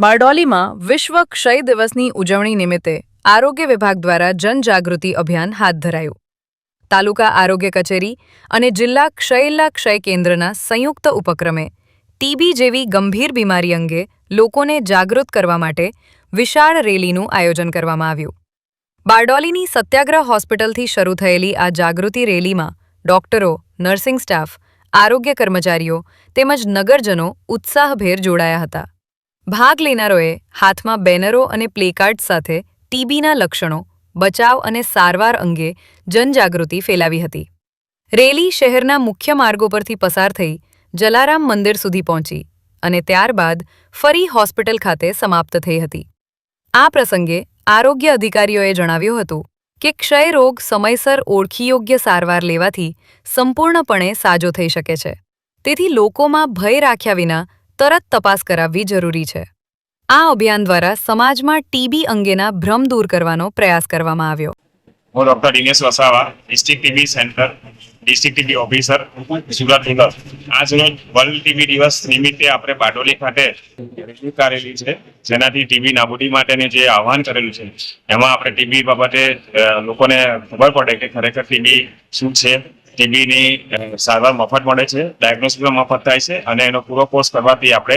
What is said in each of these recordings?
બારડોલીમાં વિશ્વ ક્ષય દિવસની ઉજવણી નિમિત્તે આરોગ્ય વિભાગ દ્વારા જનજાગૃતિ અભિયાન હાથ ધરાયું. તાલુકા આરોગ્ય કચેરી અને જિલ્લા ક્ષય કેન્દ્રના સંયુક્ત ઉપક્રમે ટીબી જેવી ગંભીર બીમારી અંગે લોકોને જાગૃત કરવા માટે વિશાળ રેલીનું આયોજન કરવામાં આવ્યું. બારડોલીની સત્યાગ્રહ હોસ્પિટલથી શરૂ થયેલી આ જાગૃતિ રેલીમાં ડોક્ટરો, નર્સિંગ સ્ટાફ, આરોગ્ય કર્મચારીઓ તેમજ નગરજનો ઉત્સાહભેર જોડાયા હતા. ભાગ લેનારોએ હાથમાં બેનરો અને પ્લેકાર્ડ્સ સાથે ટીબીના લક્ષણો, બચાવ અને સારવાર અંગે જનજાગૃતિ ફેલાવી હતી. રેલી શહેરના મુખ્ય માર્ગો પરથી પસાર થઈ જલારામ મંદિર સુધી પહોંચી અને ત્યારબાદ ફરી હોસ્પિટલ ખાતે સમાપ્ત થઈ હતી. આ પ્રસંગે આરોગ્ય અધિકારીઓએ જણાવ્યું હતું કે ક્ષય રોગ સમયસર ઓળખી યોગ્ય સારવાર લેવાથી સંપૂર્ણપણે સાજો થઈ શકે છે. તેથી લોકોમાં ભય રાખ્યા વિના તરત તપાસ કરાવવી જરૂરી છે. આ અભિયાન દ્વારા સમાજમાં ટીબી અંગેના ભ્રમ દૂર કરવાનો પ્રયાસ કરવામાં આવ્યો. હું doctor Dinesh Vasava, district TB centre, district TB officer, Surat જિલ્લો. આજ રોજ વર્લ્ડ ટીબી દિવસ નિમિત્તે આપણે બારડોલી ખાતે રેલી કરેલી છે, જેનાથી ટીબી નાબૂદી માટેનું જે આહવાન કરેલું છે એમાં આપણે ટીબી બાબતે લોકોને ખબર પડે કે ખરેખર ટીબી શું છે. ટીબીની સારવાર મફત મળે છે, ડાયગ્નોસિસ મફત થાય છે અને એનો પૂરો કોર્સ કરવાથી આપણે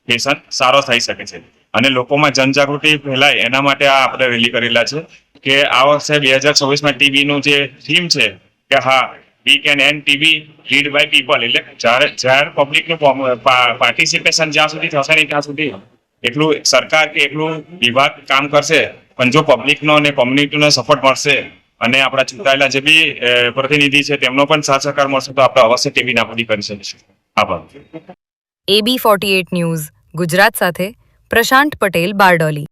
પેશન્ટ સારો થઈ શકે છે. અને લોકોમાં જનજાગૃતિ ફેલાય એના માટે આ આપણે રેલી કરેલા છે કે આ વર્ષે 2024માં ટીબીનું જે થીમ છે કે હા, we can end TB lead by people. એટલે જ્યારે પબ્લિકનું પાર્ટિસિપેશન જ્યાં સુધી થશે નહીં ત્યાં સુધી એટલું સરકાર કે એટલું વિભાગ કામ કરશે, પણ જો પબ્લિકનો અને કોમ્યુનિટીનો સપોર્ટ મળશે અને આપણા ચૂંટાયેલા જે બી પ્રતિનિધિ છે તેમનો પણ સાથ સહકાર મળશે તો આપણે અવશ્ય ટીબી નાબૂદી કરી શકીશું. આભાર. AB48 ન્યૂઝ ગુજરાત સાથે પ્રશાંત પટેલ, બારડોલી.